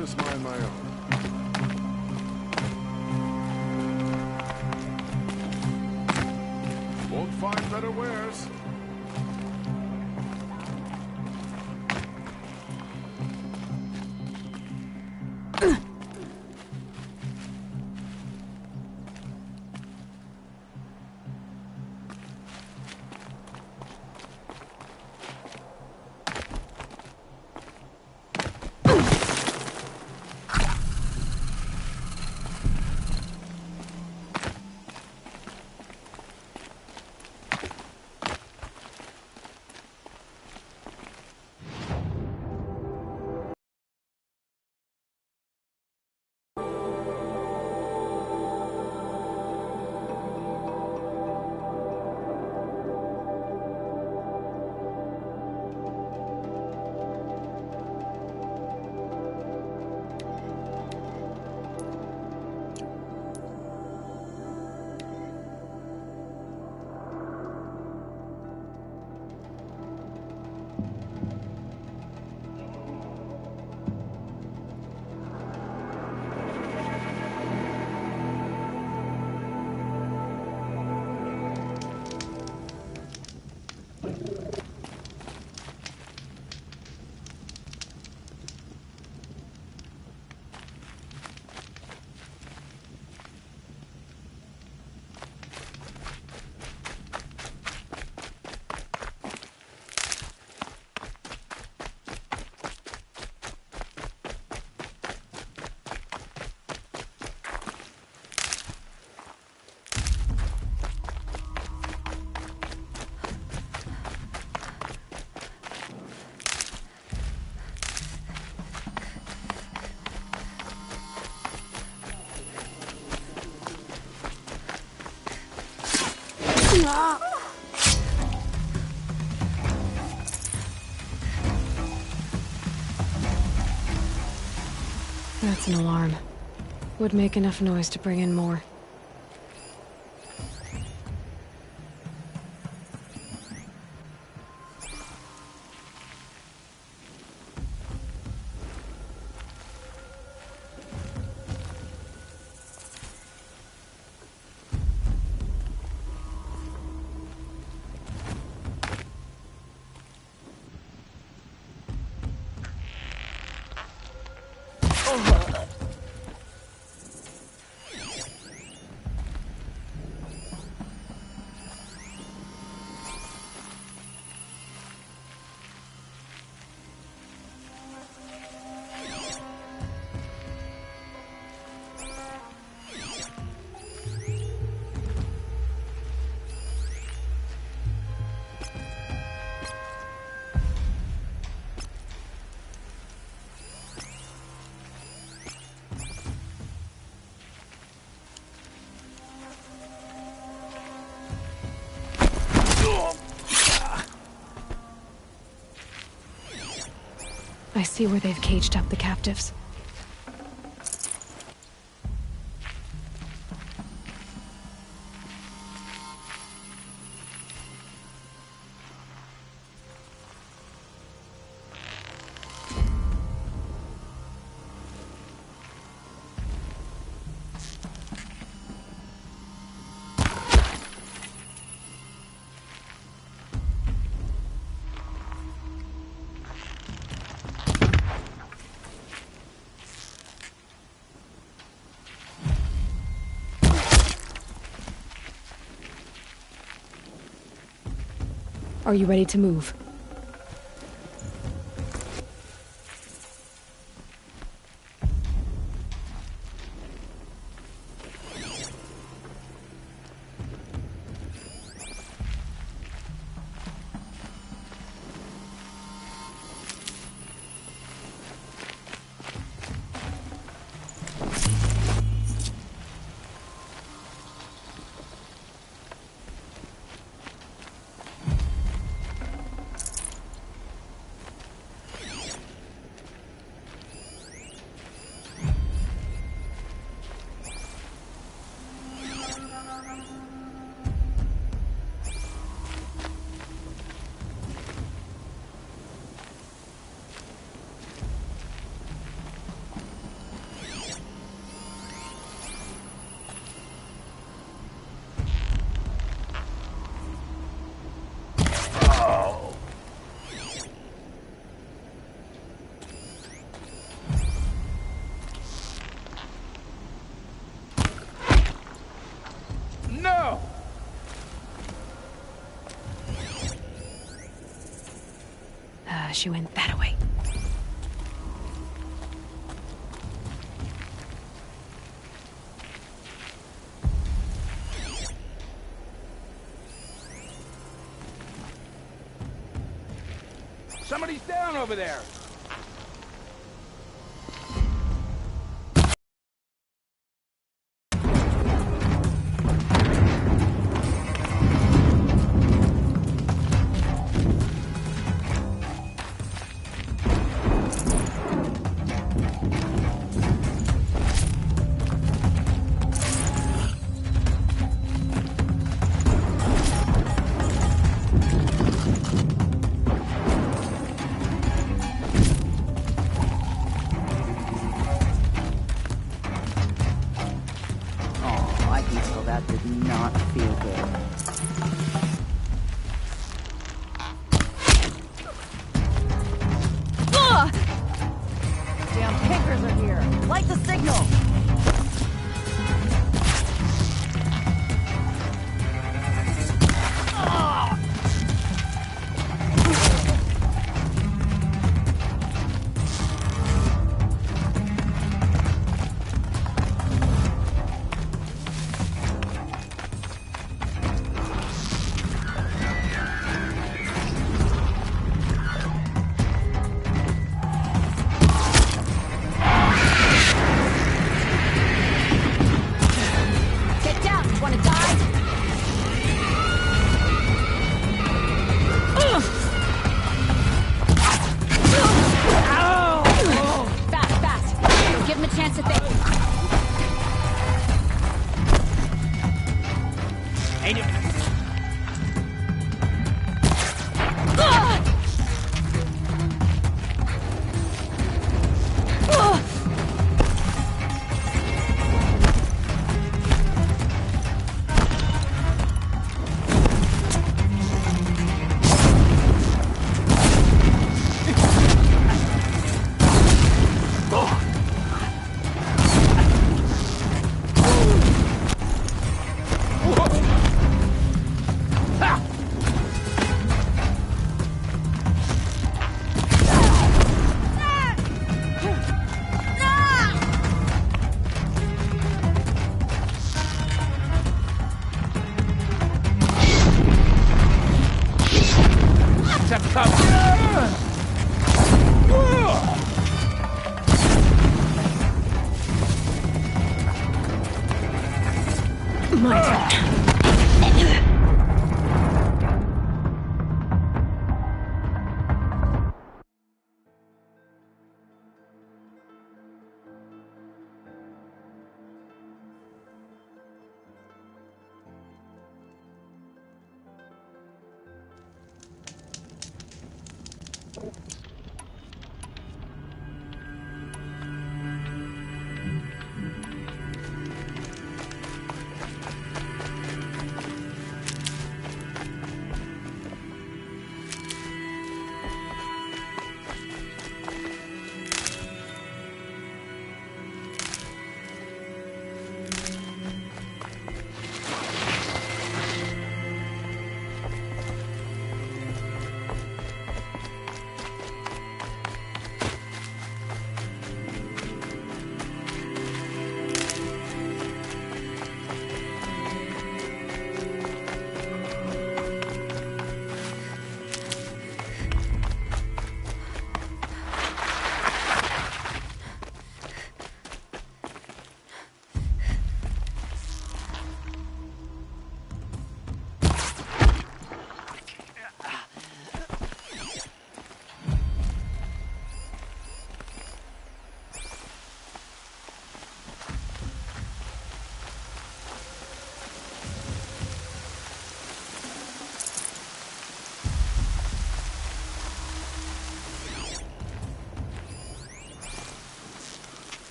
just mind my own. Won't find better wares. That's an alarm. Would make enough noise to bring in more. I see where they've caged up the captives. Are you ready to move? Stash you in that way. Somebody's down over there! That did not feel good. Damn pickers are here! Light the signal!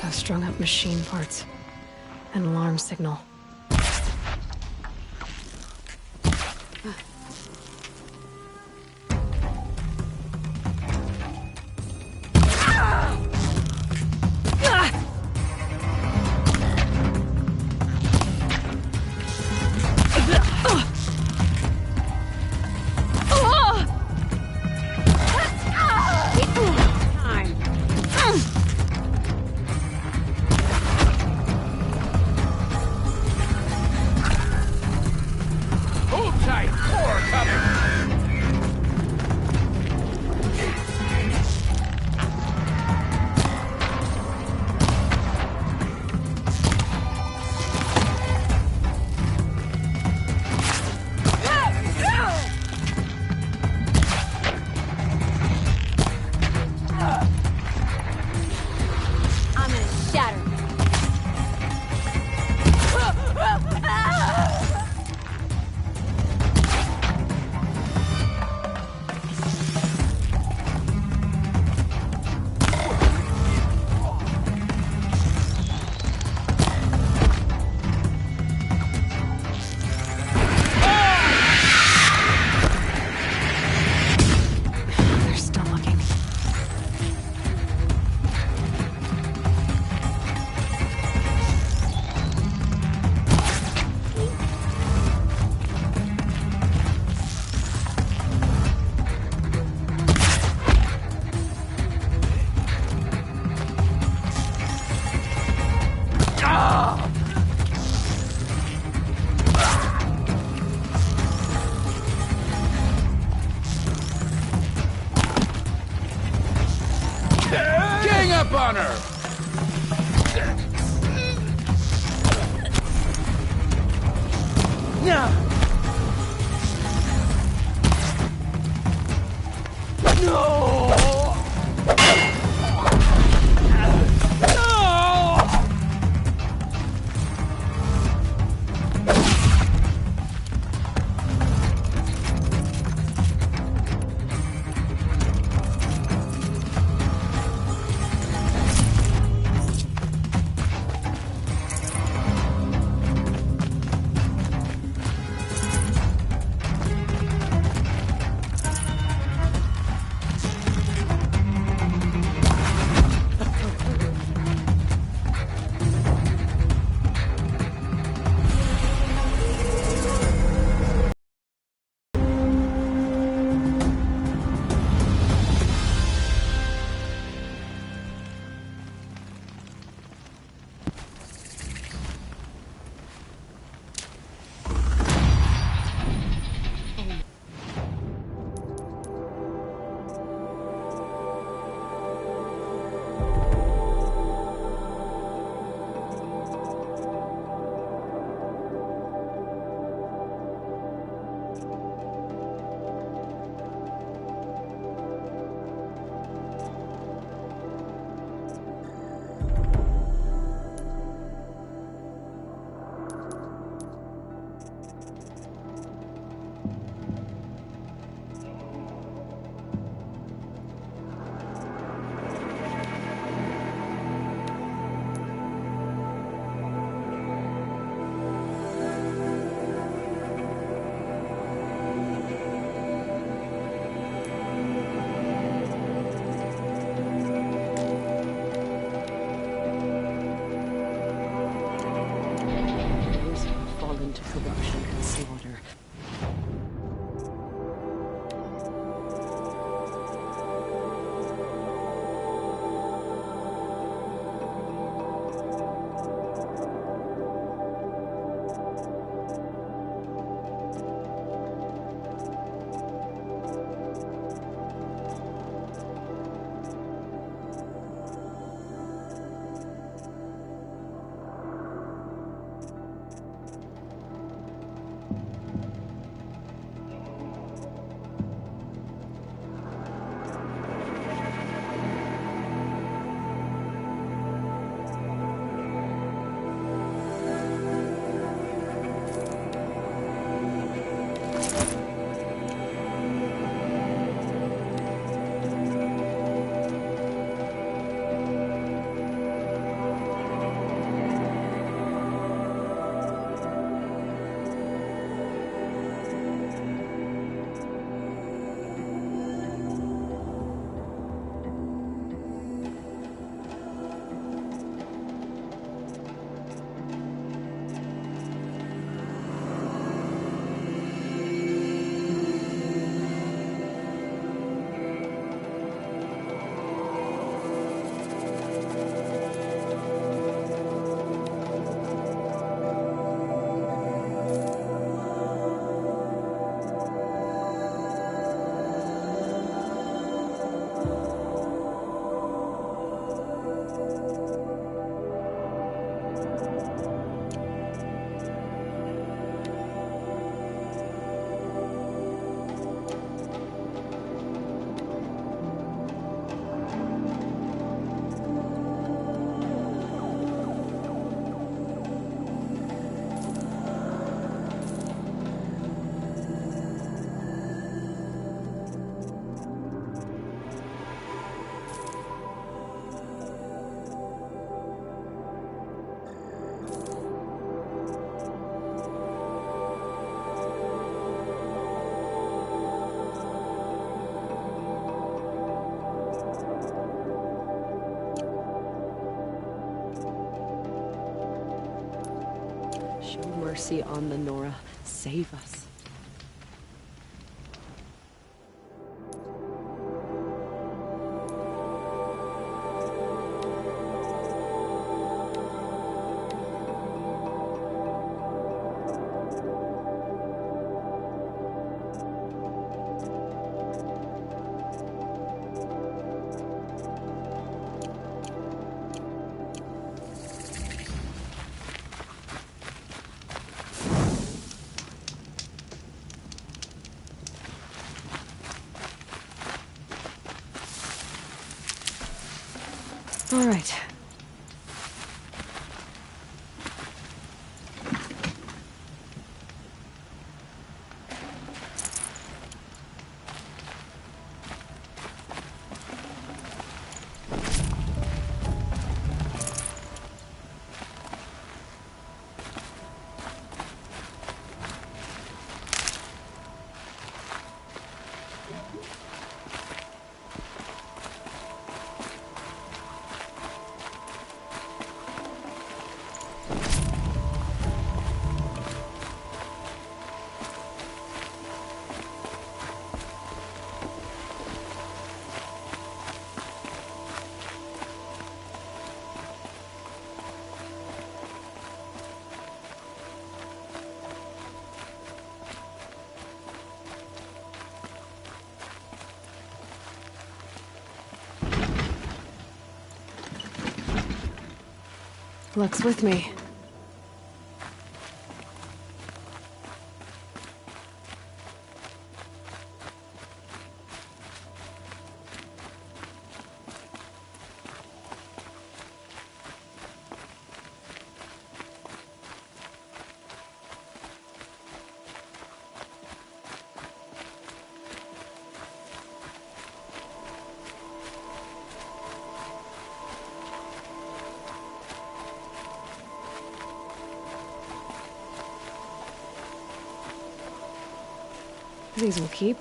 Those strung up machine parts. An alarm signal. corner! Mercy on the Nora. Save us. All right. Luck's with me. These will keep.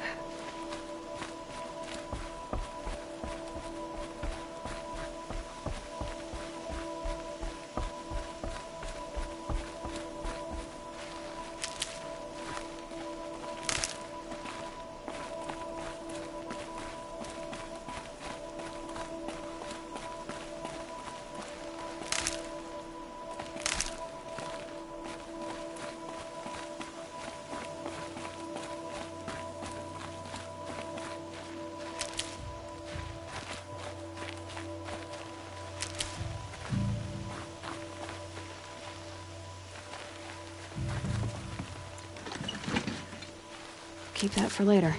Keep that for later.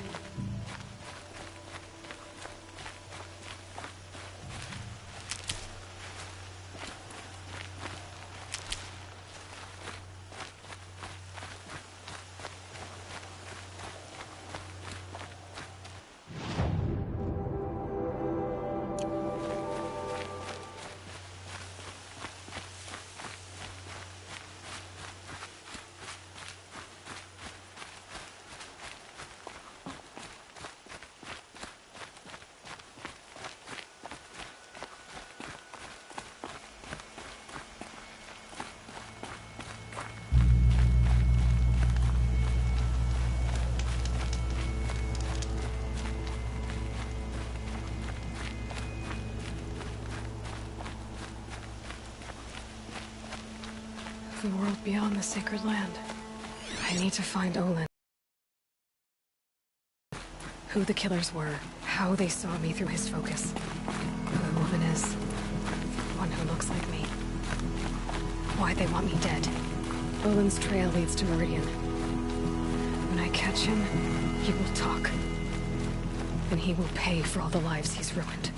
The world beyond the sacred land. I need to find Olin. Who the killers were, how they saw me through his focus. Who the woman is. One who looks like me. Why they want me dead. Olin's trail leads to Meridian. When I catch him, he will talk. And he will pay for all the lives he's ruined.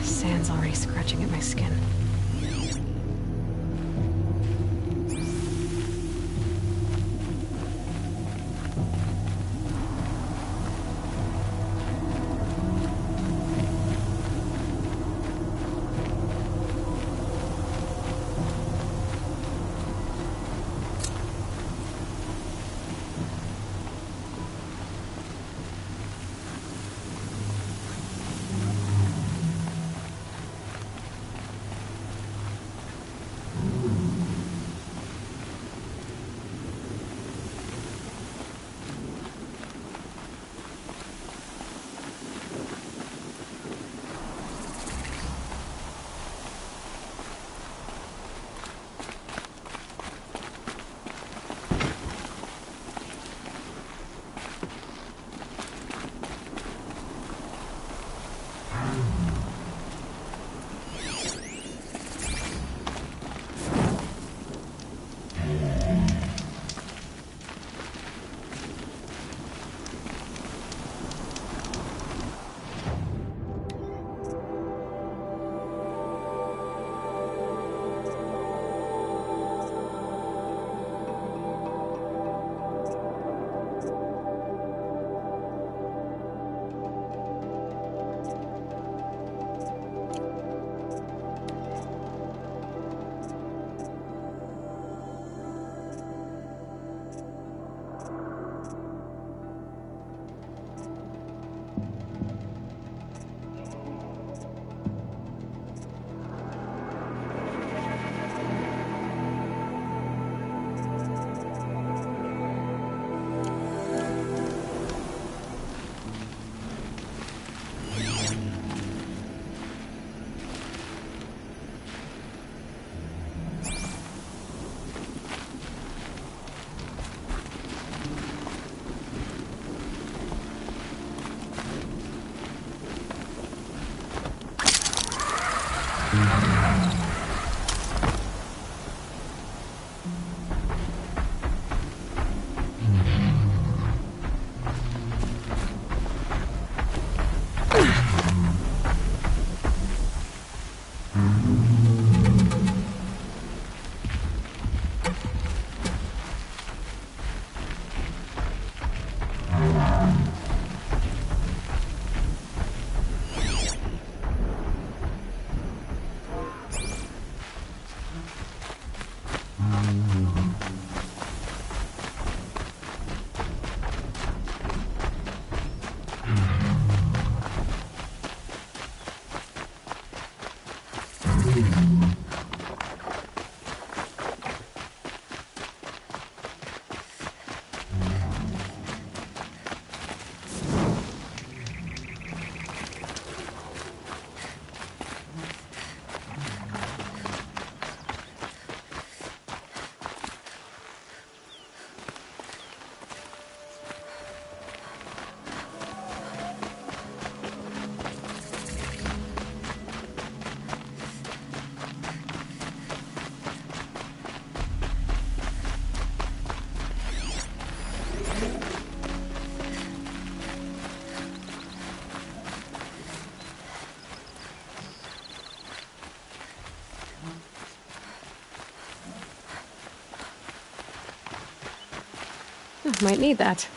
Sand's already scratching at my skin. Might need that.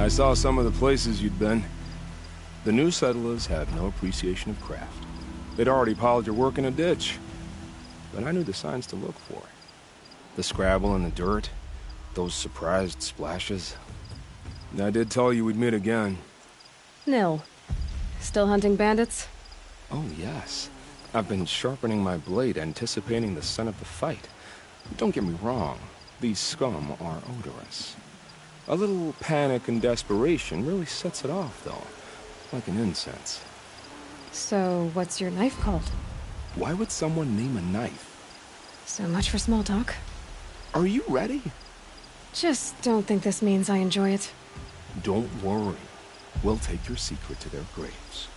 I saw some of the places you'd been. The new settlers have no appreciation of craft. They'd already piled your work in a ditch. But I knew the signs to look for. The scrabble in the dirt, those surprised splashes. And I did tell you we'd meet again. Nil. Still hunting bandits? Oh, yes. I've been sharpening my blade, anticipating the scent of the fight. Don't get me wrong. These scum are odorous. A little panic and desperation really sets it off, though. Like an incense. So, what's your knife called? Why would someone name a knife? So much for small talk. Are you ready? Just don't think this means I enjoy it. Don't worry. We'll take your secret to their graves.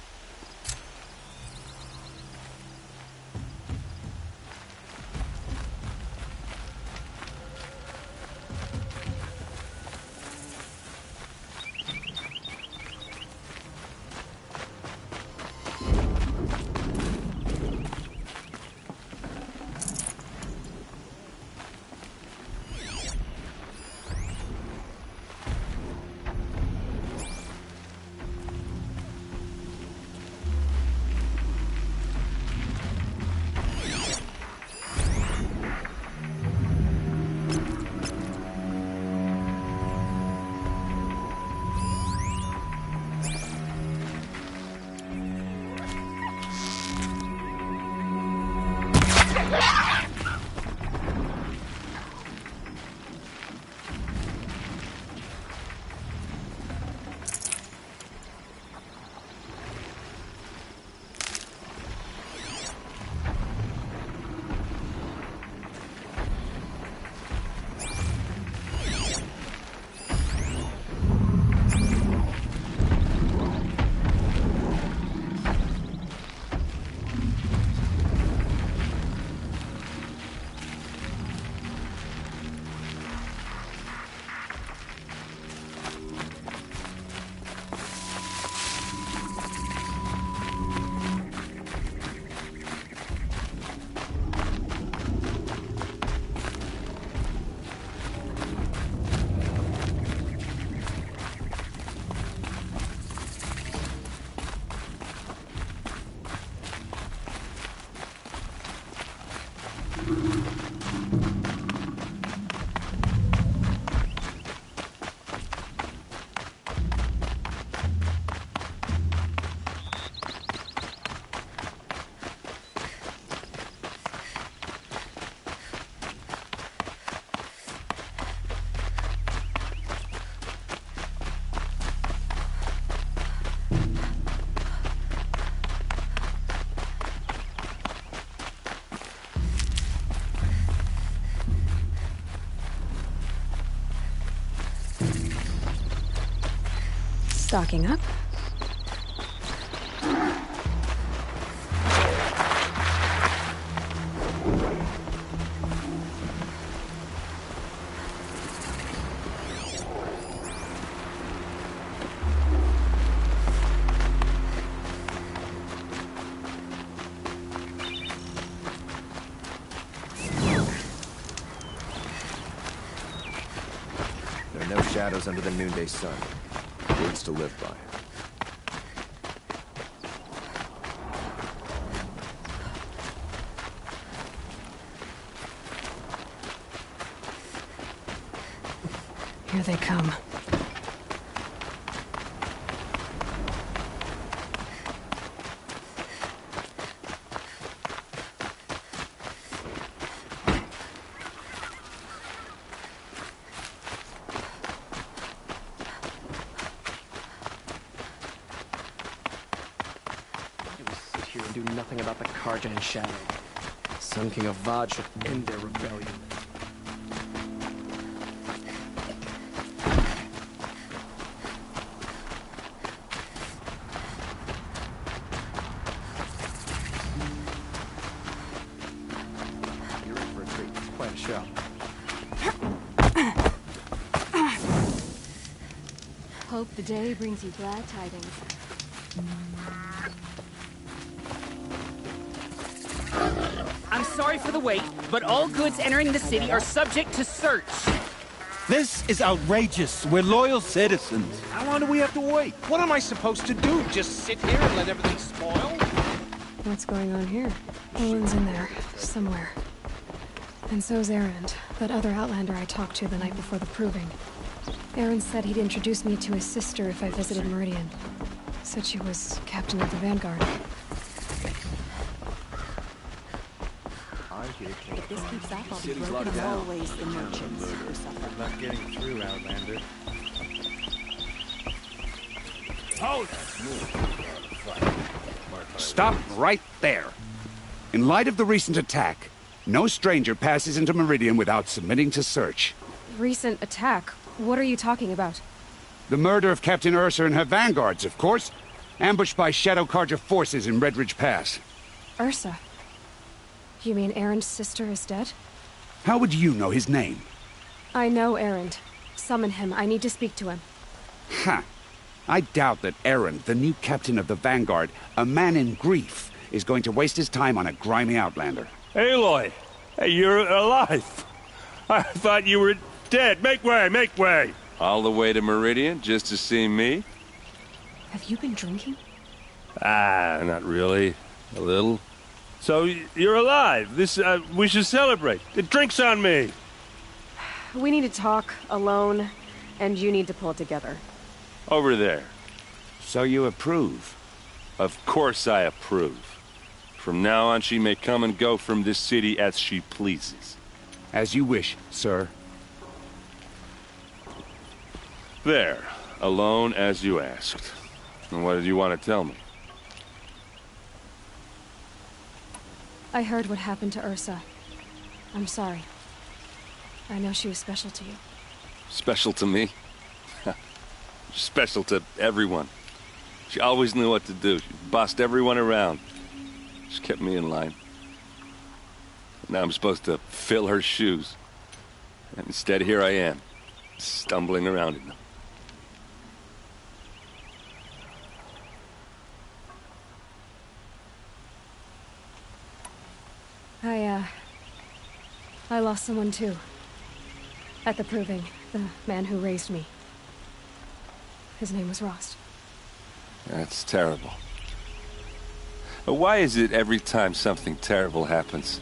Stocking up. There are no shadows under the noonday sun. Words to live by. Here they come. Here and do nothing about the Karja and Shadow. Sun King of Vod should end their rebellion. You're in for a treat. It's quite a show. Hope the day brings you glad tidings. I'm sorry for the wait, but all goods entering the city are subject to search. This is outrageous. We're loyal citizens. How long do we have to wait? What am I supposed to do? Just sit here and let everything spoil? What's going on here? Owen's in there, somewhere. And so's Erend, that other Outlander I talked to the night before the proving. Erend said he'd introduce me to his sister if I visited Meridian. Said she was captain of the Vanguard. If this keeps up, I'll be broken in all ways the merchants who suffer. Not getting through, Outlander. Hold it! Stop right there. In light of the recent attack, no stranger passes into Meridian without submitting to search. Recent attack? What are you talking about? The murder of Captain Ursa and her vanguards, of course. Ambushed by Shadow Karja forces in Redridge Pass. Ursa? You mean Erend's sister is dead? How would you know his name? I know Erend. Summon him. I need to speak to him. Ha! I doubt that Erend, the new captain of the Vanguard, a man in grief, is going to waste his time on a grimy outlander. Aloy! Hey, you're alive! I thought you were dead. Make way, make way! All the way to Meridian just to see me? Have you been drinking? Ah, not really. A little. So, you're alive. We should celebrate. The drink's on me. We need to talk, alone, and you need to pull it together. Over there. So you approve? Of course I approve. From now on, she may come and go from this city as she pleases. As you wish, sir. There. Alone as you asked. And what did you want to tell me? I heard what happened to Ursa. I'm sorry. I know she was special to you. Special to me? Special to everyone. She always knew what to do. She bossed everyone around. She kept me in line. Now I'm supposed to fill her shoes. And instead, here I am, stumbling around in them. I lost someone too. At the proving, the man who raised me. His name was Rost. That's terrible. But why is it every time something terrible happens,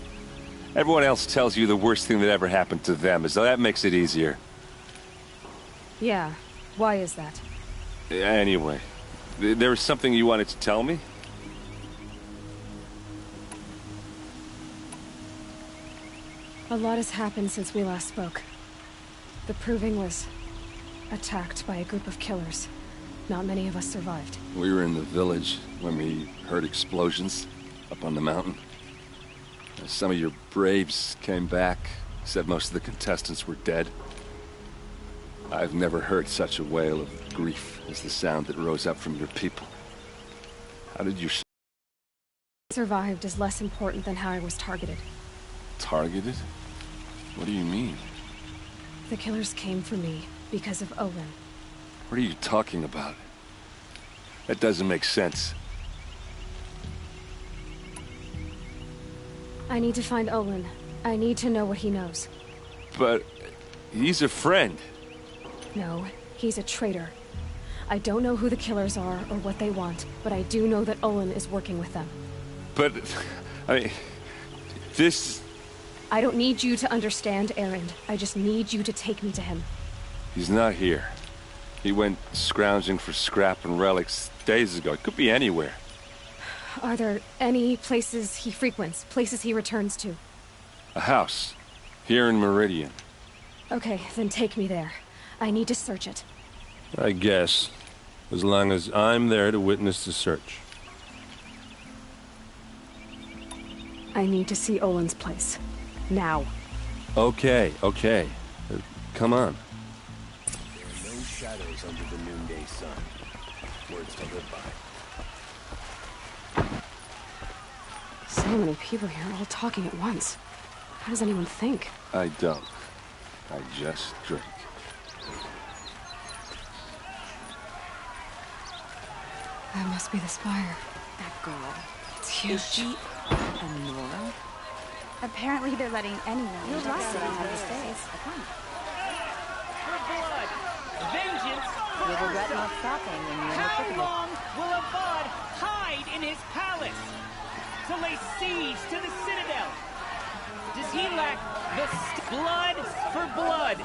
everyone else tells you the worst thing that ever happened to them, as though that makes it easier? Yeah, why is that? Anyway, there was something you wanted to tell me? A lot has happened since we last spoke. The proving was attacked by a group of killers. Not many of us survived. We were in the village when we heard explosions up on the mountain. Some of your braves came back, said most of the contestants were dead. I've never heard such a wail of grief as the sound that rose up from your people. How did you Survived is less important than how I was targeted. Targeted? What do you mean? The killers came for me because of Owen. What are you talking about? That doesn't make sense. I need to find Olin. I need to know what he knows. But he's a friend. No, he's a traitor. I don't know who the killers are or what they want, but I do know that Olin is working with them. But, I mean, this... I don't need you to understand, Erend. I just need you to take me to him. He's not here. He went scrounging for scrap and relics days ago. It could be anywhere. Are there any places he frequents, places he returns to? A house. Here in Meridian. Okay, then take me there. I need to search it. I guess. As long as I'm there to witness the search. I need to see Olin's place. Now. Okay. Come on. There are no shadows under the noonday sun. Words to live by. So many people here, all talking at once. How does anyone think? I don't. I just drink. That must be the spire. That girl. It's huge. Is she Nora? Apparently they're letting anyone You're into right. the city these days. For blood, vengeance for You will regret Ursa. not stopping when you're in the How thick of it. long will Avad hide in his palace to lay siege to the citadel? Does he lack the blood for blood,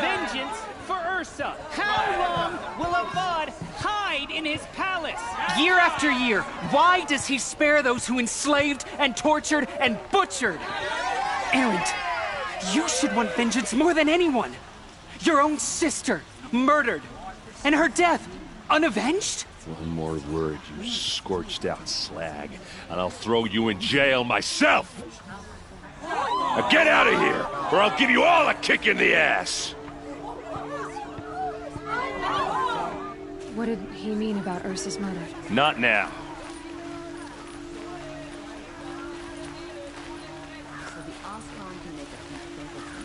vengeance for Ursa? How long will Avad hide in his palace? Year after year, why does he spare those who enslaved and tortured and butchered? Erend, you should want vengeance more than anyone. Your own sister, murdered, and her death, unavenged? One more word, you scorched out slag, and I'll throw you in jail myself! Now get out of here, or I'll give you all a kick in the ass! What did he mean about Ursa's murder? Not now. So the Osman can make a peaceful difference.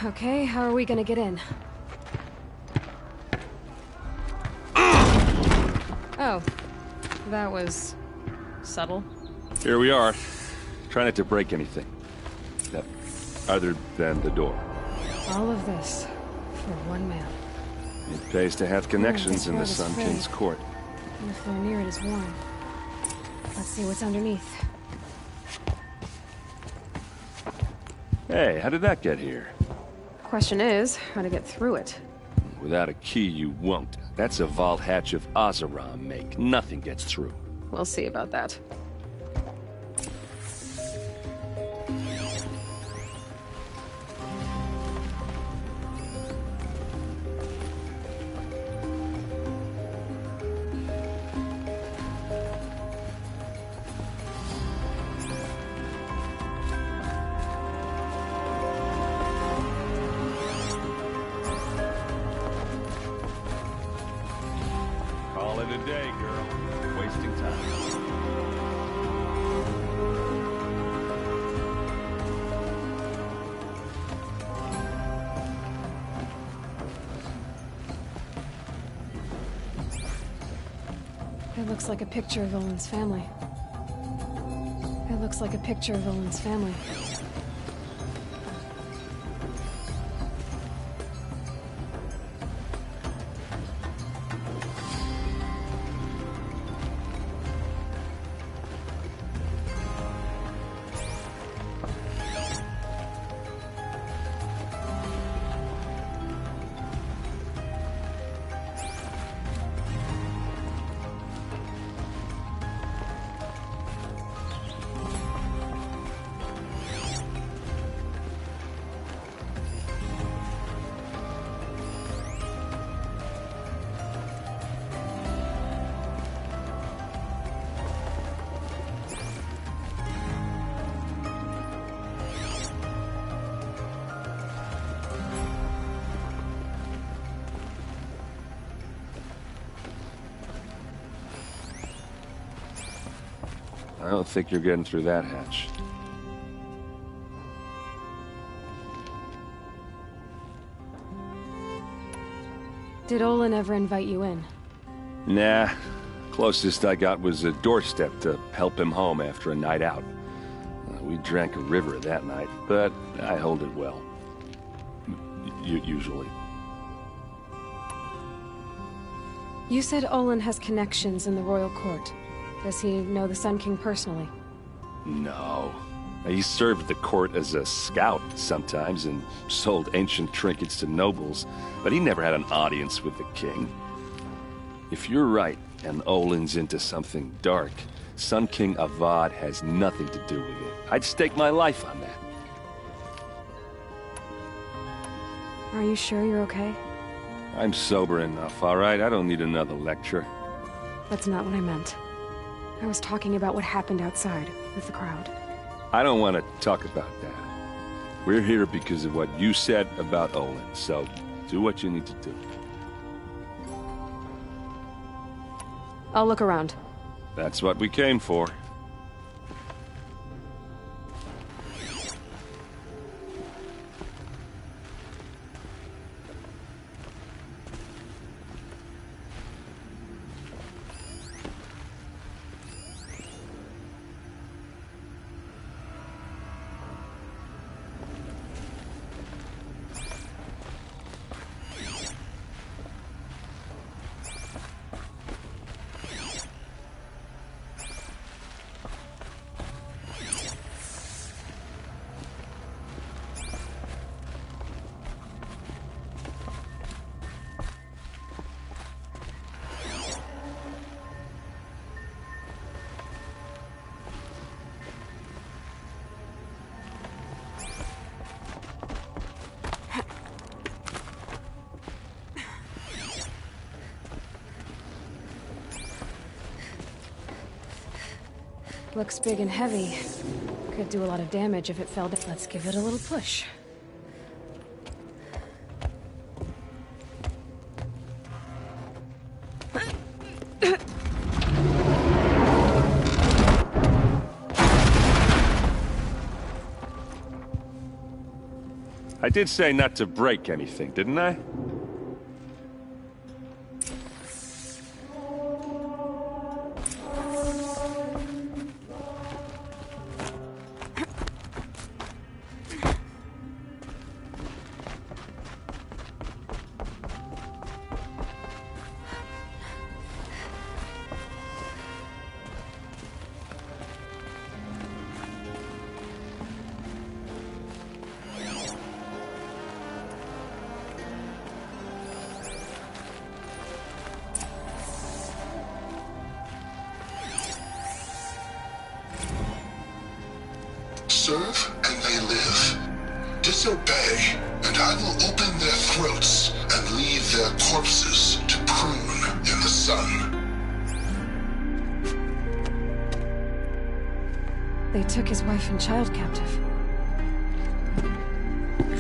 Okay, how are we gonna get in? Oh, that was subtle. Here we are. Try not to break anything. Other than the door. All of this for one man. It pays to have connections in the rug is Sun frayed. King's court. And the floor near it is worn. Let's see what's underneath. Hey, how did that get here? Question is, how to get through it. Without a key, you won't. That's a vault hatch of Ozeram make. Nothing gets through. We'll see about that. Call it a day, girl. Wasting time. It looks like a picture of Olin's family. It looks like a picture of Olin's family. don't think you're getting through that hatch. Did Olin ever invite you in? Nah. Closest I got was a doorstep to help him home after a night out. We drank a river that night, but I hold it well. Usually. You said Olin has connections in the royal court. Does he know the Sun King personally? No. He served the court as a scout sometimes and sold ancient trinkets to nobles, but he never had an audience with the king. If you're right, and Olin's into something dark, Sun King Avad has nothing to do with it. I'd stake my life on that. Are you sure you're okay? I'm sober enough, all right? I don't need another lecture. That's not what I meant. I was talking about what happened outside with the crowd. I don't want to talk about that. We're here because of what you said about Olin, so do what you need to do. I'll look around. That's what we came for. Looks big and heavy. Could do a lot of damage if it fell down. Let's give it a little push. I did say not to break anything, didn't I? Serve and they live. Disobey, and I will open their throats and leave their corpses to prune in the sun. They took his wife and child captive.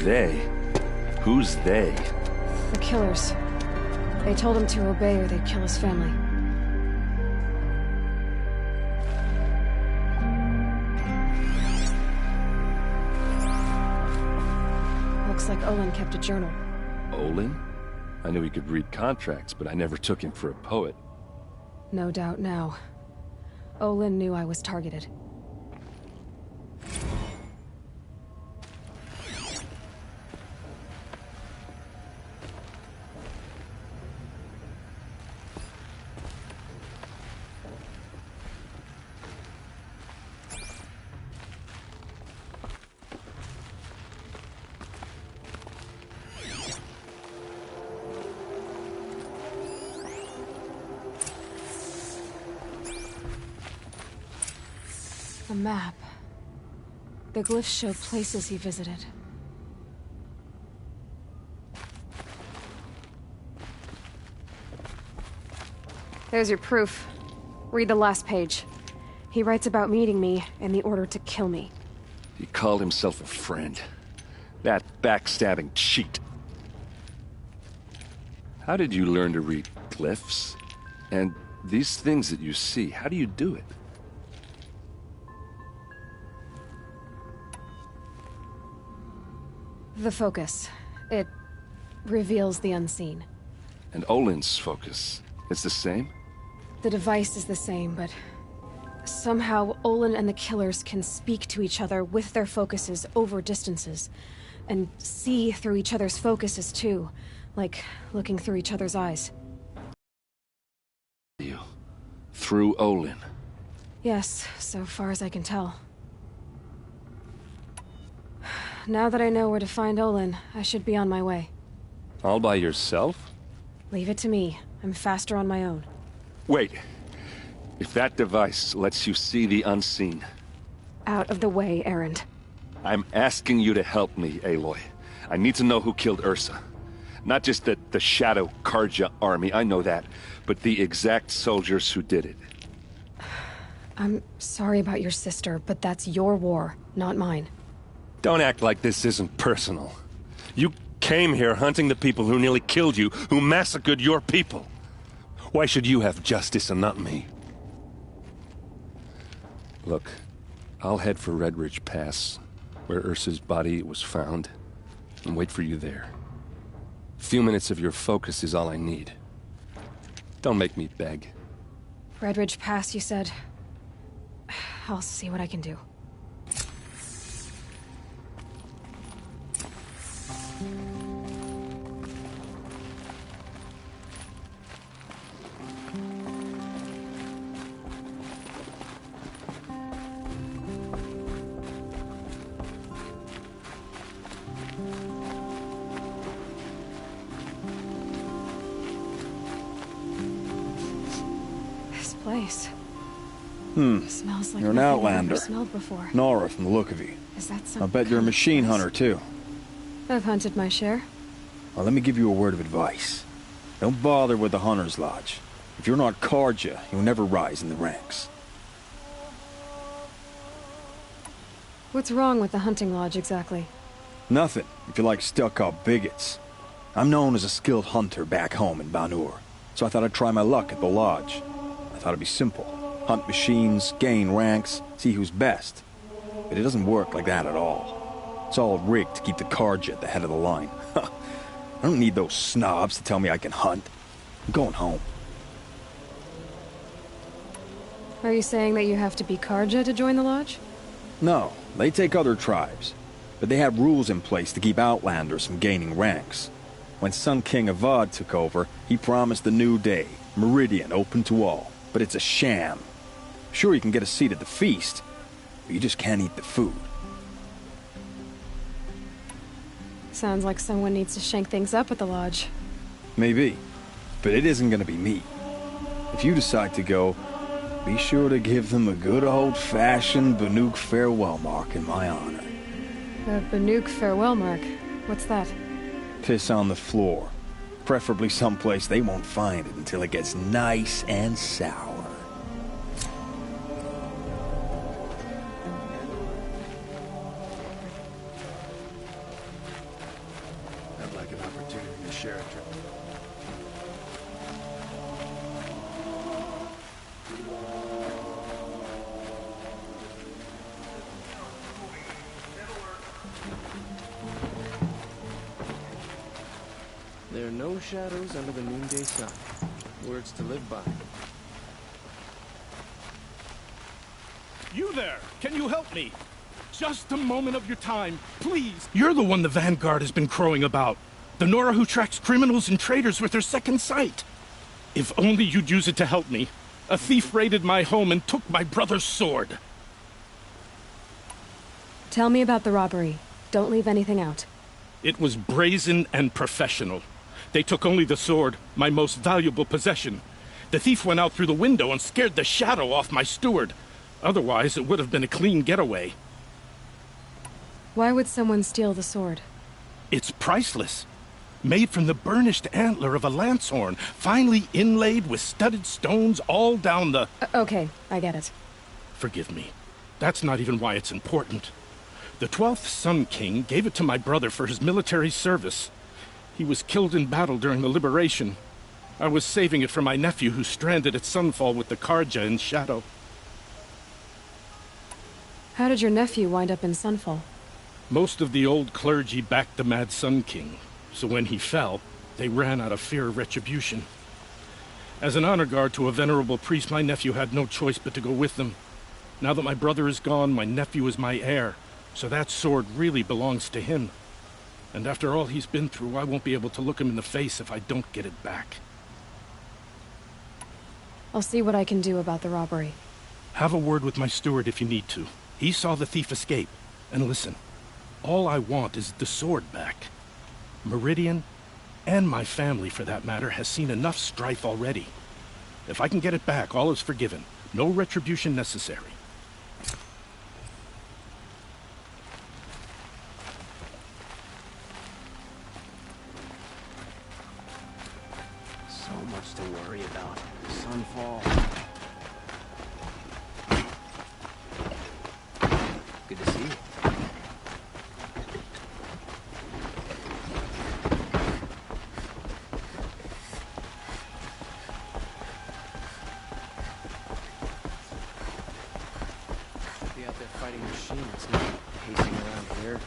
They? Who's they? The killers. They told him to obey or they'd kill his family. Looks like Olin kept a journal. Olin? I knew he could read contracts, but I never took him for a poet. No doubt now. Olin knew I was targeted. A map. The glyphs show places he visited. There's your proof. Read the last page. He writes about meeting me and the order to kill me. He called himself a friend. That backstabbing cheat. How did you learn to read glyphs? And these things that you see, how do you do it? The focus. It reveals the unseen. And Olin's focus is the same? The device is the same, but somehow Olin and the killers can speak to each other with their focuses over distances, and see through each other's focuses too, like looking through each other's eyes. You. Through Olin? Yes, so far as I can tell. Now that I know where to find Olin, I should be on my way. All by yourself? Leave it to me. I'm faster on my own. Wait. If that device lets you see the unseen... Out of the way, Erend. I'm asking you to help me, Aloy. I need to know who killed Ursa. Not just the Shadow Karja army, I know that, but the exact soldiers who did it. I'm sorry about your sister, but that's your war, not mine. Don't act like this isn't personal. You came here hunting the people who nearly killed you, who massacred your people. Why should you have justice and not me? Look, I'll head for Red Ridge Pass, where Ursa's body was found, and wait for you there. A few minutes of your focus is all I need. Don't make me beg. Red Ridge Pass, you said? I'll see what I can do. Place. Smells like you're an nothing I've outlander. ever smelled before. Nora, from the look of you. Is that some I bet you're a machine hunter, too. I've hunted my share. Well, let me give you a word of advice. Don't bother with the Hunter's Lodge. If you're not Karja, you'll never rise in the ranks. What's wrong with the hunting lodge, exactly? Nothing, if you like stuck-up bigots. I'm known as a skilled hunter back home in Banur, so I thought I'd try my luck at the lodge. I thought it'd be simple. Hunt machines, gain ranks, see who's best. But it doesn't work like that at all. It's all rigged to keep the Karja at the head of the line. I don't need those snobs to tell me I can hunt. I'm going home. Are you saying that you have to be Karja to join the lodge? No, they take other tribes. But they have rules in place to keep outlanders from gaining ranks. When Sun King Avad took over, he promised a new day, Meridian open to all. But it's a sham. Sure, you can get a seat at the feast, but you just can't eat the food. Sounds like someone needs to shank things up at the lodge. Maybe, but it isn't gonna be me. If you decide to go, be sure to give them a good old-fashioned Banuk farewell mark in my honor. A Banuk farewell mark? What's that? Piss on the floor. Preferably someplace they won't find it until it gets nice and sour. I'd like an opportunity to share a trip. There are no shadows under the noonday sun. Words to live by. You there! Can you help me? Just a moment of your time, please. You're the one the Vanguard has been crowing about. The Nora who tracks criminals and traitors with her second sight. If only you'd use it to help me. A thief raided my home and took my brother's sword. Tell me about the robbery. Don't leave anything out. It was brazen and professional. They took only the sword, my most valuable possession. The thief went out through the window and scared the shadow off my steward. Otherwise, it would have been a clean getaway. Why would someone steal the sword? It's priceless. Made from the burnished antler of a lancehorn, finely inlaid with studded stones all down the... Okay, I get it. Forgive me. That's not even why it's important. The 12th Sun King gave it to my brother for his military service. He was killed in battle during the liberation. I was saving it for my nephew who's stranded at Sunfall with the Karja in Shadow. How did your nephew wind up in Sunfall? Most of the old clergy backed the Mad Sun King, so when he fell, they ran out of fear of retribution. As an honor guard to a venerable priest, my nephew had no choice but to go with them. Now that my brother is gone, my nephew is my heir, so that sword really belongs to him. And after all he's been through, I won't be able to look him in the face if I don't get it back. I'll see what I can do about the robbery. Have a word with my steward if you need to. He saw the thief escape. And listen, all I want is the sword back. Meridian, and my family for that matter, has seen enough strife already. If I can get it back, all is forgiven. No retribution necessary. So much to worry about. Sunfall. Good to see you. Be out there fighting machines, not pacing around here.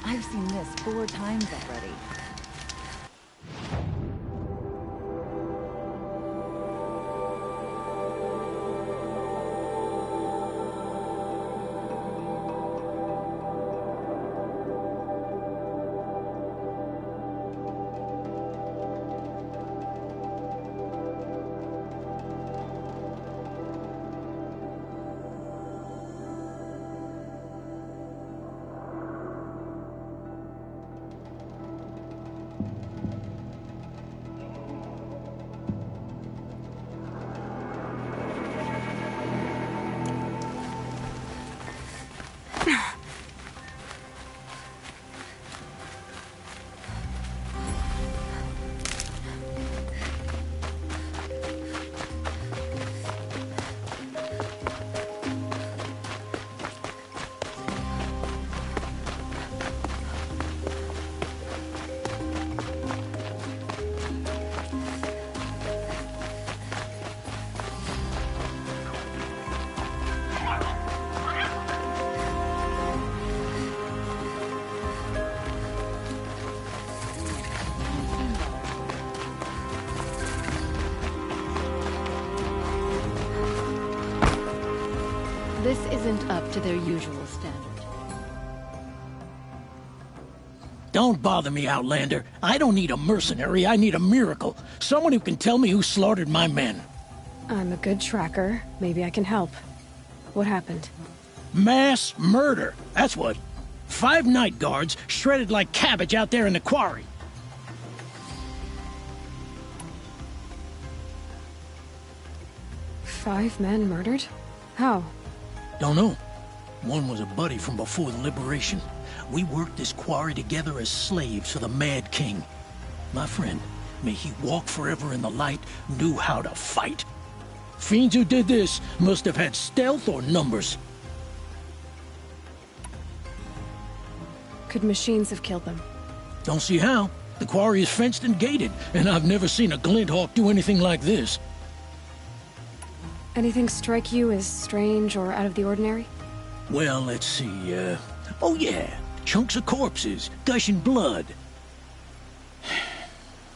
I've seen this 4 times already. This isn't up to their usual standard. Don't bother me, Outlander. I don't need a mercenary, I need a miracle. Someone who can tell me who slaughtered my men. I'm a good tracker. Maybe I can help. What happened? Mass murder, that's what. 5 night guards shredded like cabbage out there in the quarry. Five men murdered? How? Don't know. One was a buddy from before the liberation. We worked this quarry together as slaves for the Mad King. My friend, may he walk forever in the light, knew how to fight. Fiends who did this must have had stealth or numbers. Could machines have killed them? Don't see how. The quarry is fenced and gated, and I've never seen a Glinthawk do anything like this. Anything strike you as strange or out of the ordinary? Well, let's see, oh yeah, chunks of corpses, gushing blood.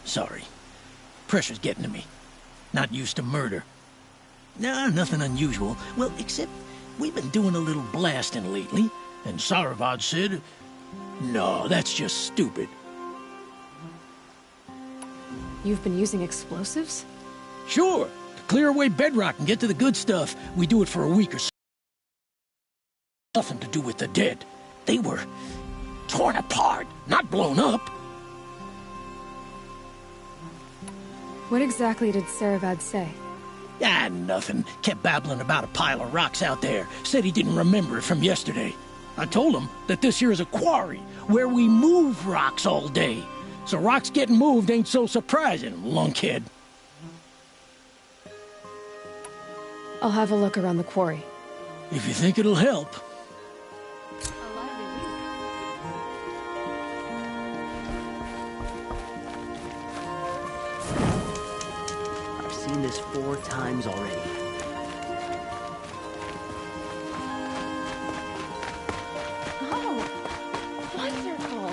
Sorry. Pressure's getting to me. Not used to murder. Nah, nothing unusual. Well, except we've been doing a little blasting lately, and Saravad said, no, that's just stupid. You've been using explosives? Sure. To clear away bedrock and get to the good stuff, we do it for a week or so. Nothing to do with the dead. They were torn apart, not blown up. What exactly did Saravad say? Ah, nothing. Kept babbling about a pile of rocks out there. Said he didn't remember it from yesterday. I told him that this here is a quarry where we move rocks all day. So rocks getting moved ain't so surprising, lunkhead. I'll have a look around the quarry. If you think it'll help. I've seen this 4 times already. Oh, wonderful.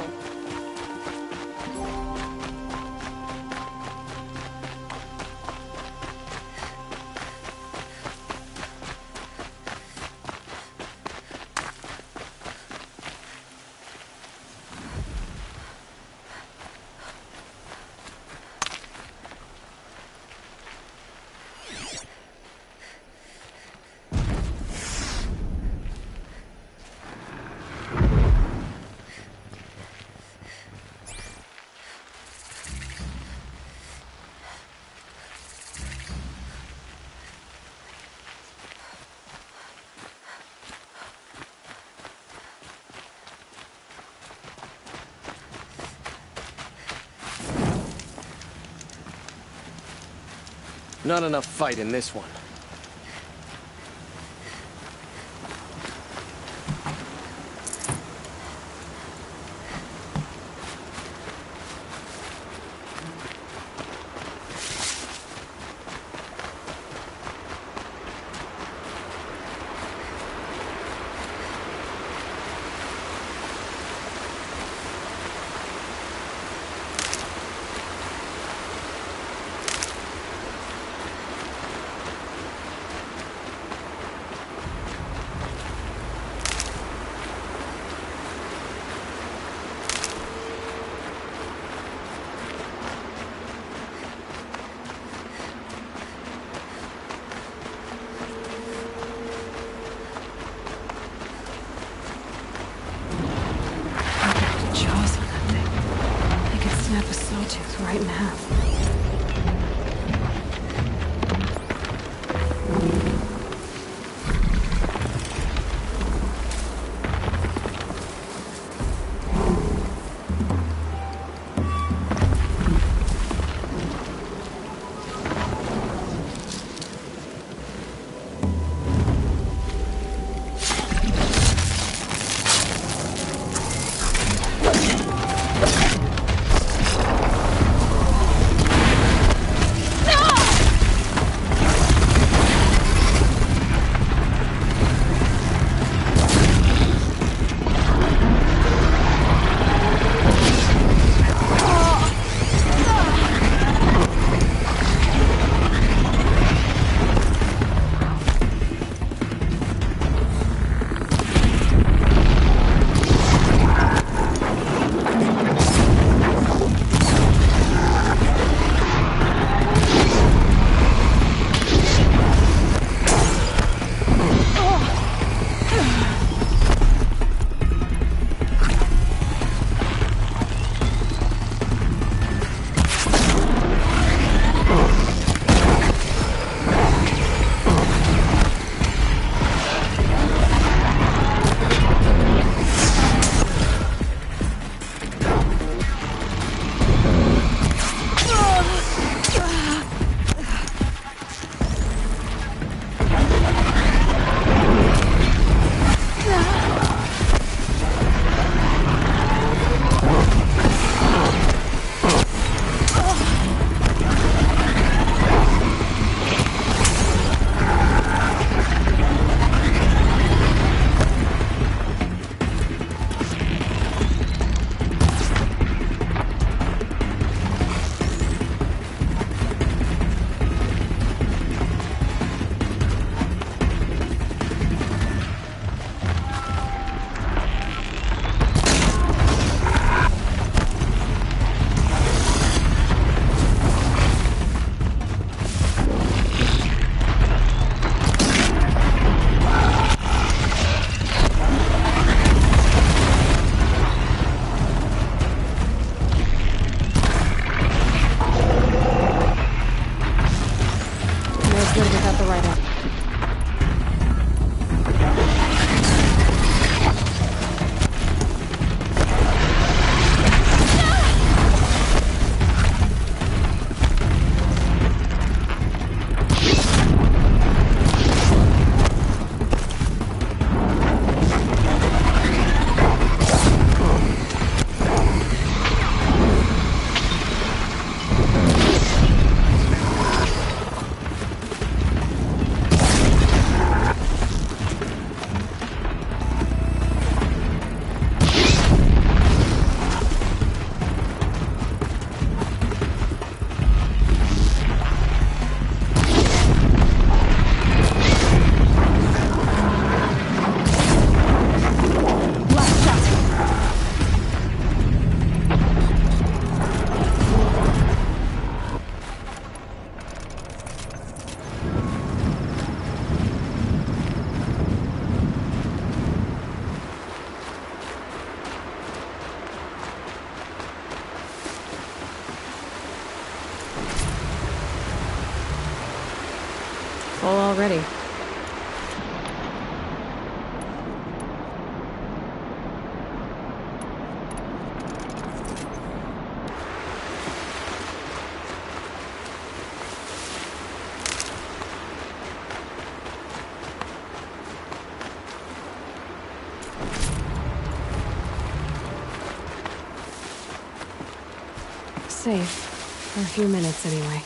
Not enough fight in this one. Snap a sawtooth right in half. already. Safe. For a few minutes, anyway.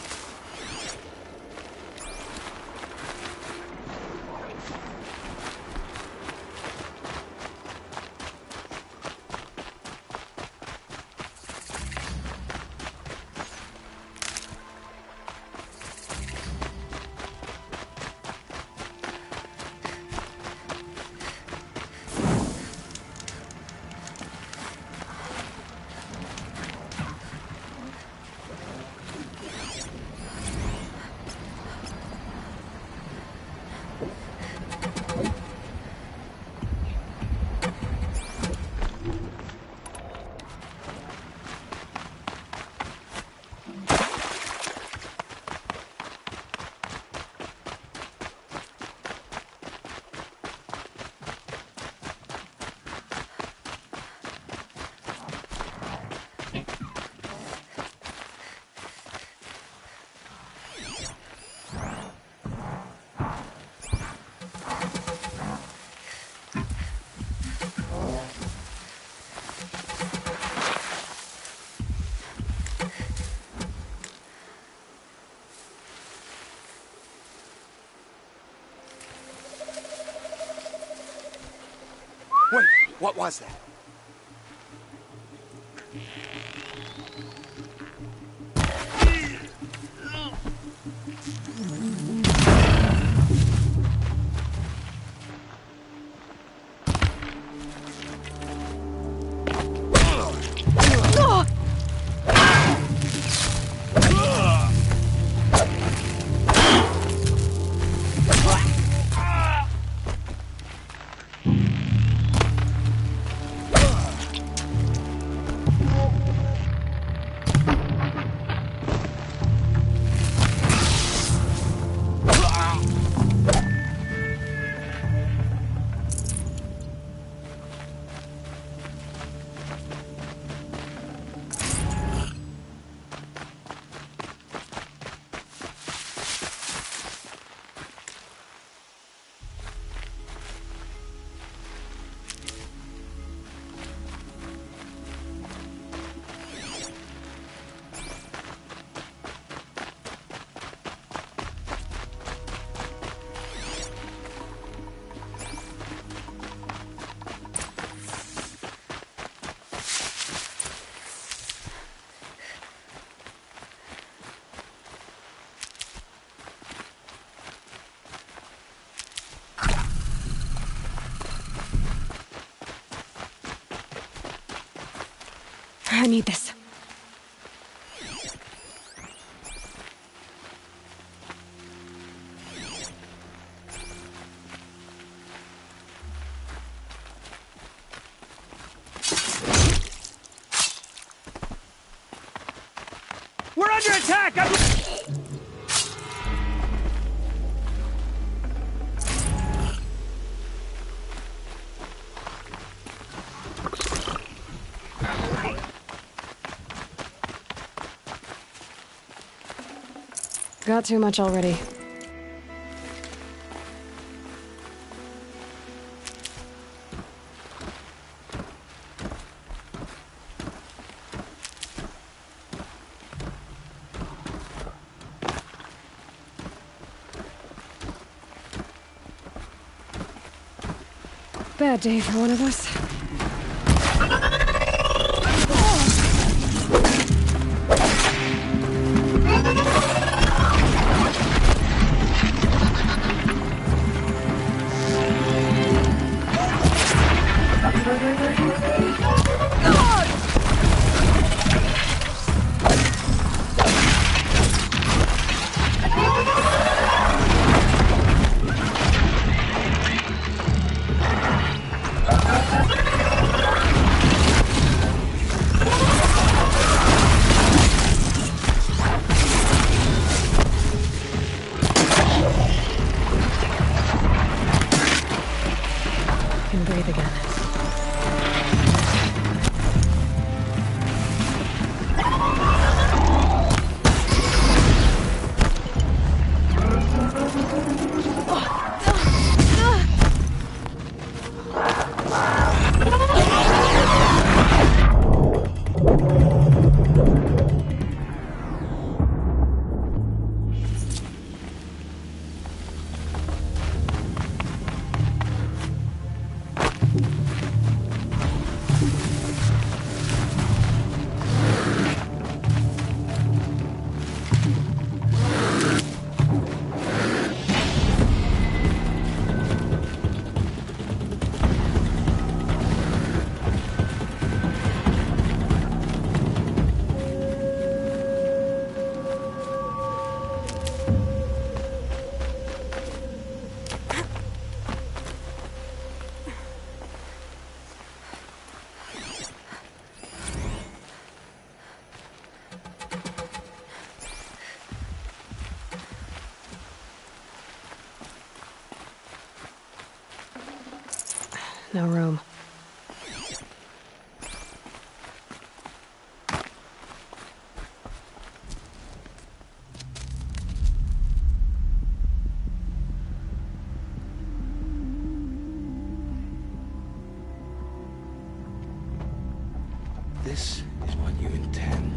Wait, what was that? I need this. We're under attack! Got too much already. Bad day for one of us. breathe again. No room. This is what you intend.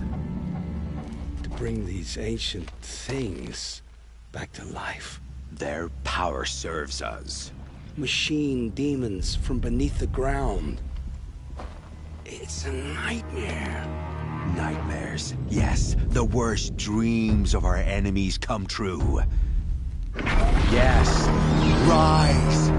To bring these ancient things back to life. Their power serves us. Machine demons from beneath the ground. It's a nightmare. Nightmares. Yes, the worst dreams of our enemies come true. Yes, rise!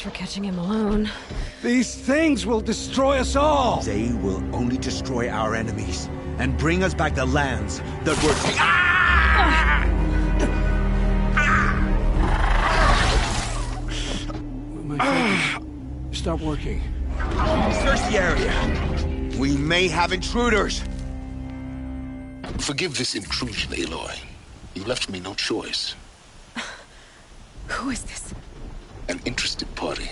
For catching him alone. These things will destroy us all! They will only destroy our enemies and bring us back the lands that were My focus stopped working. Search the area. We may have intruders. Forgive this intrusion, Aloy. You left me no choice. Who is this? An interested party.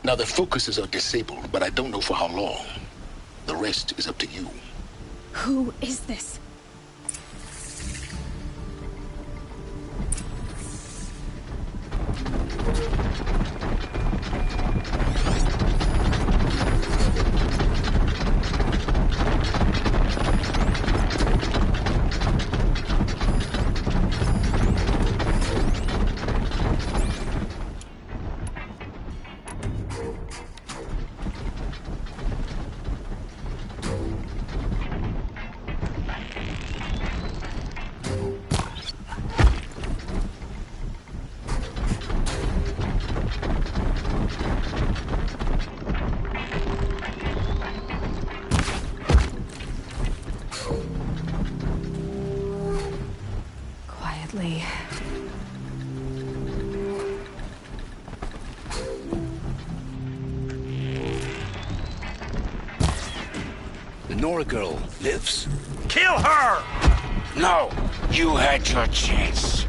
Now, their focuses are disabled, but I don't know for how long. The rest is up to you. Who is this? The Nora girl lives. Kill her! No! You had your chance.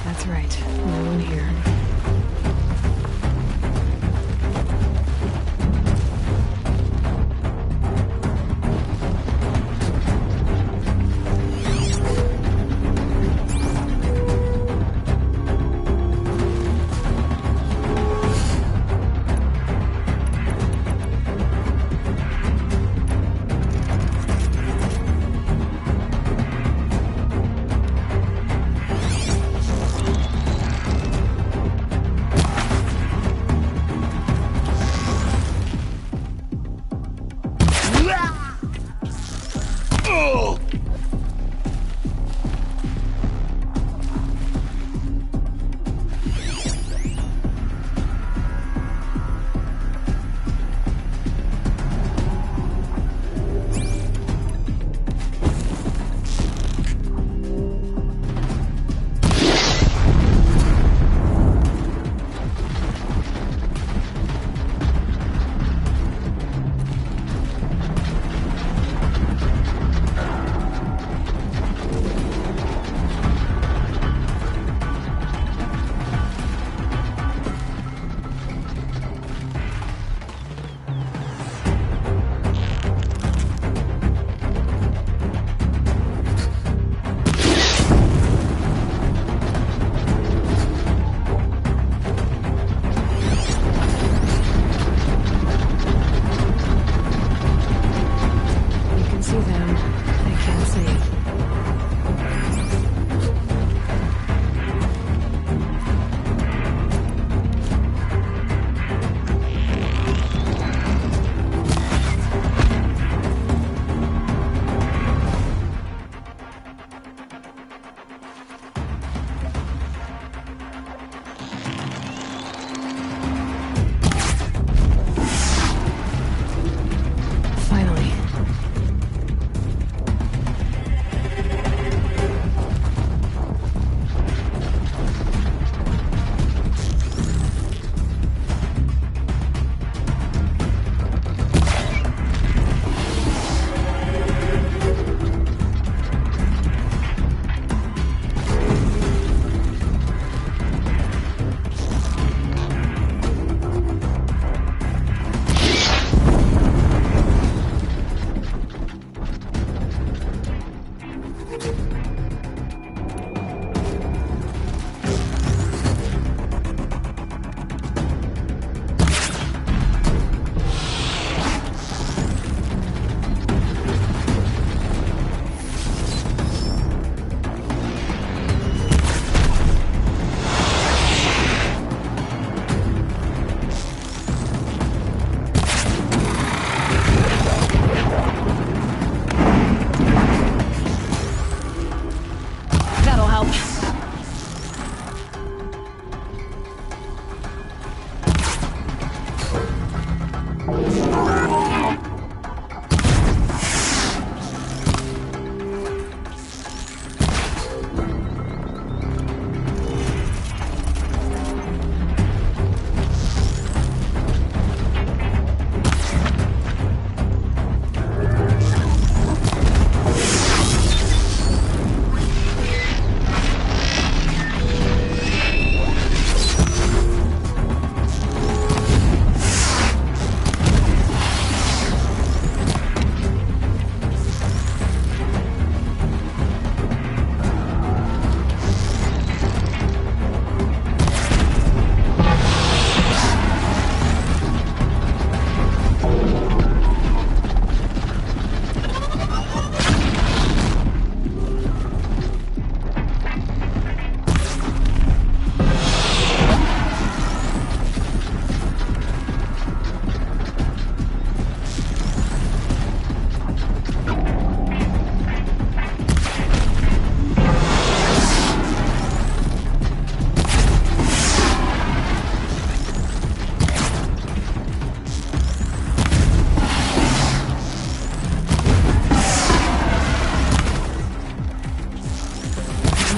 That's right. No one here.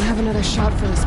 have another shot for this.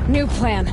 New plan.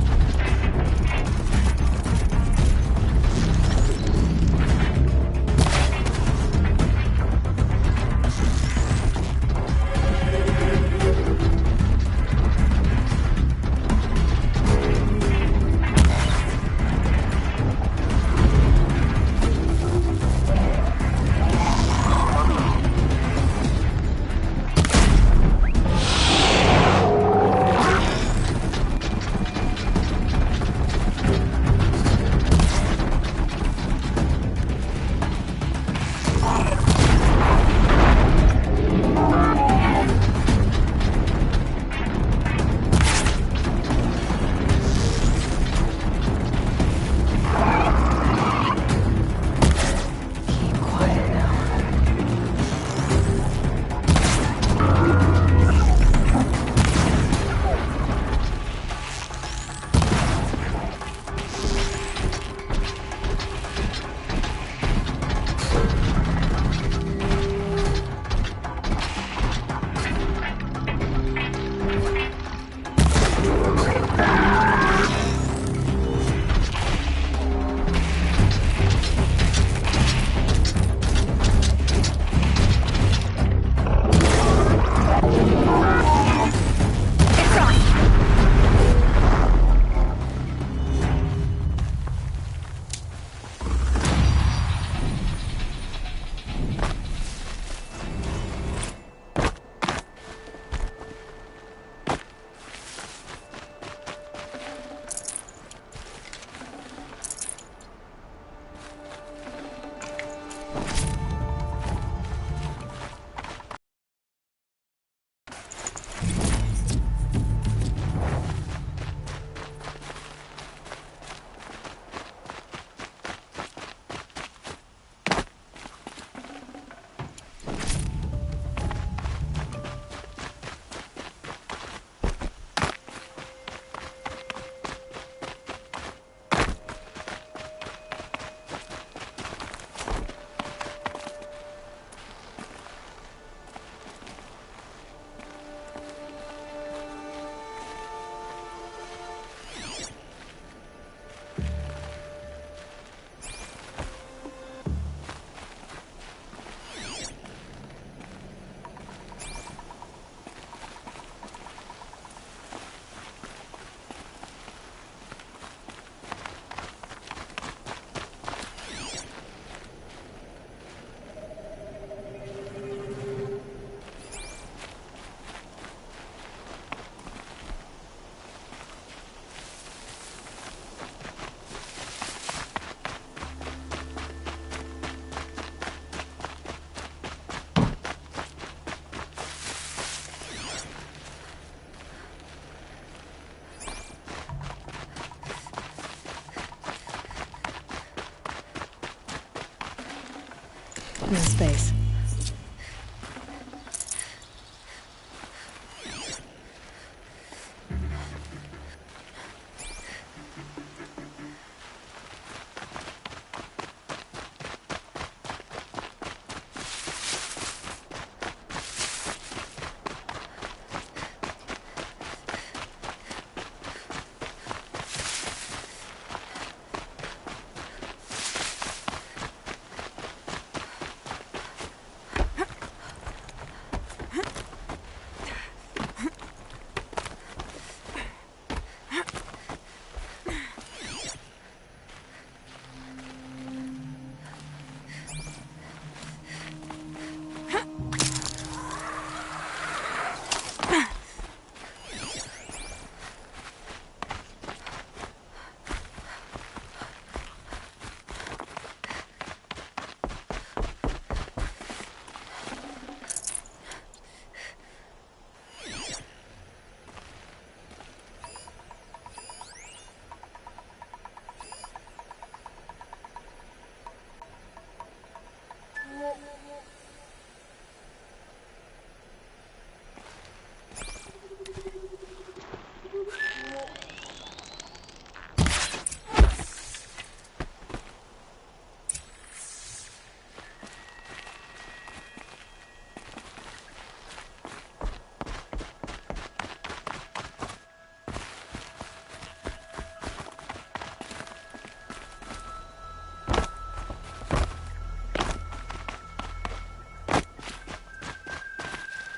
No space.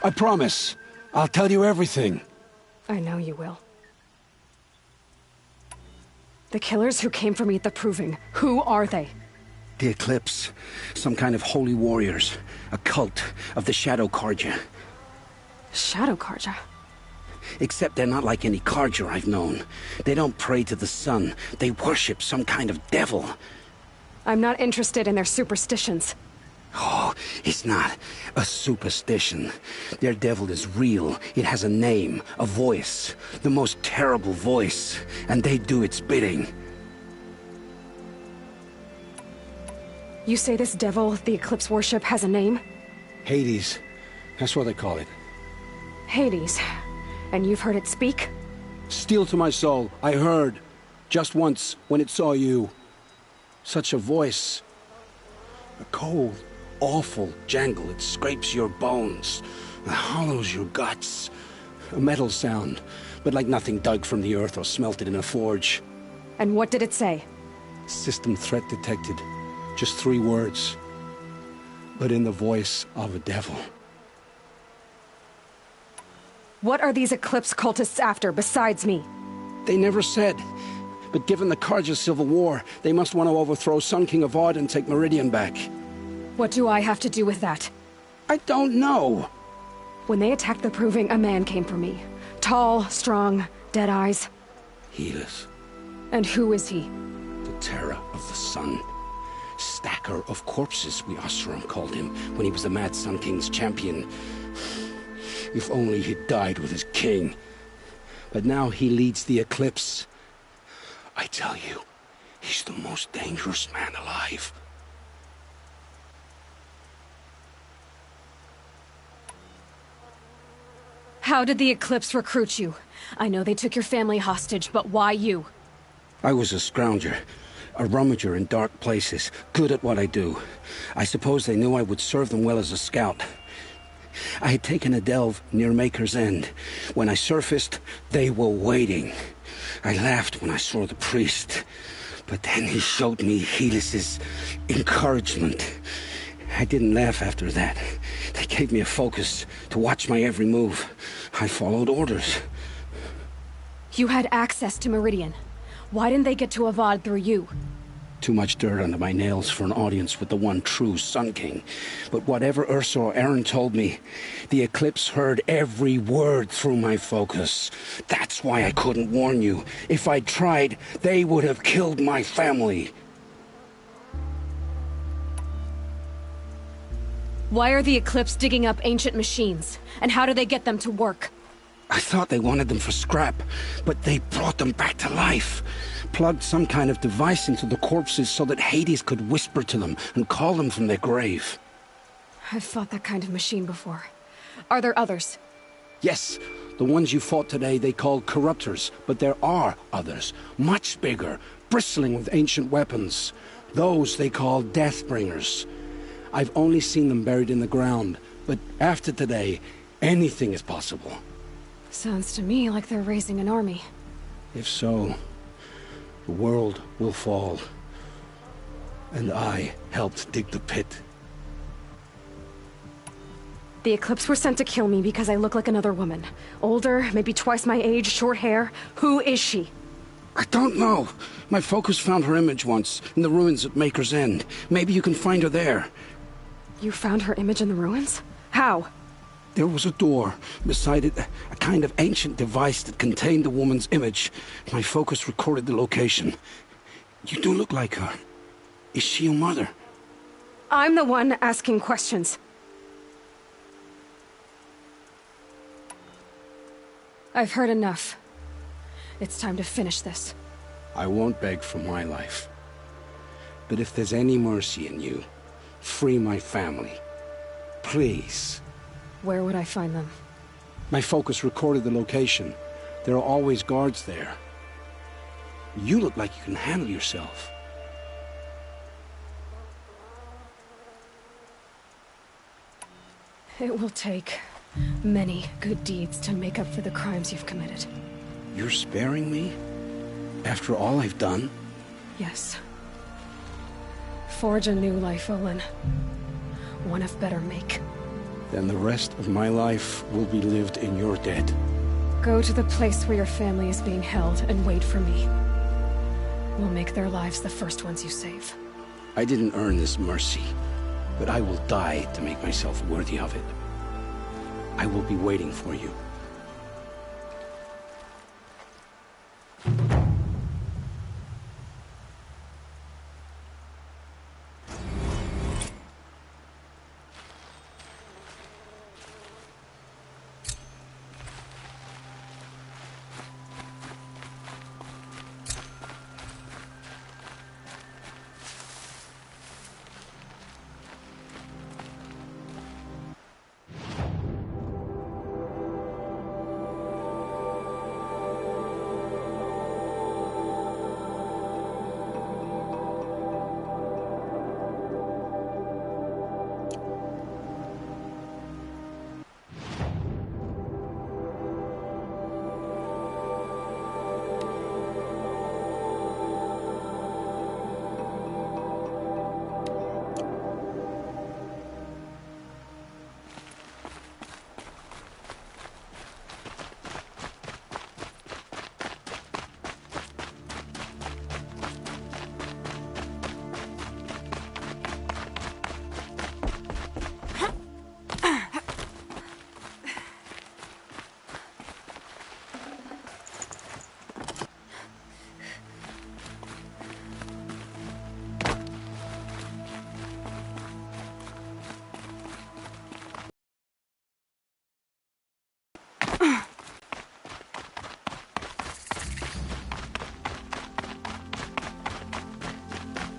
I promise. I'll tell you everything. I know you will. The killers who came for me at the Proving, who are they? The Eclipse. Some kind of holy warriors. A cult of the Shadow Carja. Shadow Carja? Except they're not like any Carja I've known. They don't pray to the sun. They worship some kind of devil. I'm not interested in their superstitions. Oh, it's not a superstition. Their devil is real. It has a name, a voice. The most terrible voice. And they do its bidding. You say this devil the Eclipse worship has a name? Hades. That's what they call it. Hades. And you've heard it speak? Steel to my soul. I heard. Just once, when it saw you. Such a voice. A cold, awful jangle. It scrapes your bones. It hollows your guts. A metal sound, but like nothing dug from the earth or smelted in a forge. And what did it say? System threat detected. Just 3 words. But in the voice of a devil. What are these Eclipse cultists after, besides me? They never said. But given the Carja civil war, they must want to overthrow Sun King Avad and take Meridian back. What do I have to do with that? I don't know. When they attacked the Proving, a man came for me. Tall, strong, dead eyes. Helis. And who is he? The terror of the sun. Stacker of corpses, we Oseram called him, when he was the Mad Sun King's champion. If only he'd died with his king. But now he leads the Eclipse. I tell you, he's the most dangerous man alive. How did the Eclipse recruit you? I know they took your family hostage, but why you? I was a scrounger. A rummager in dark places, good at what I do. I suppose they knew I would serve them well as a scout. I had taken a delve near Maker's End. When I surfaced, they were waiting. I laughed when I saw the priest. But then he showed me Helis's encouragement. I didn't laugh after that. They gave me a focus to watch my every move. I followed orders. You had access to Meridian. Why didn't they get to Avad through you? Too much dirt under my nails for an audience with the one true Sun King. But whatever Ursa or Aaron told me, the Eclipse heard every word through my focus. That's why I couldn't warn you. If I'd tried, they would have killed my family. Why are the Eclipse digging up ancient machines? And how do they get them to work? I thought they wanted them for scrap, but they brought them back to life. Plugged some kind of device into the corpses so that Hades could whisper to them and call them from their grave. I've fought that kind of machine before. Are there others? Yes, the ones you fought today they called corruptors, but there are others, much bigger, bristling with ancient weapons. Those they call Deathbringers. I've only seen them buried in the ground, but after today, anything is possible. Sounds to me like they're raising an army. If so, the world will fall. And I helped dig the pit. The Eclipse were sent to kill me because I look like another woman. Older, maybe twice my age, short hair. Who is she? I don't know. My focus found her image once, in the ruins at Maker's End. Maybe you can find her there. You found her image in the ruins? How? There was a door. Beside it, a kind of ancient device that contained the woman's image. My focus recorded the location. You do look like her. Is she your mother? I'm the one asking questions. I've heard enough. It's time to finish this. I won't beg for my life. But if there's any mercy in you, free my family. Please. Where would I find them? My focus recorded the location. There are always guards there. You look like you can handle yourself. It will take many good deeds to make up for the crimes you've committed. You're sparing me? After all I've done? Yes. Forge a new life, Olin. One of better make. then the rest of my life will be lived in your debt. Go to the place where your family is being held and wait for me. We'll make their lives the first ones you save. I didn't earn this mercy, but I will die to make myself worthy of it. I will be waiting for you.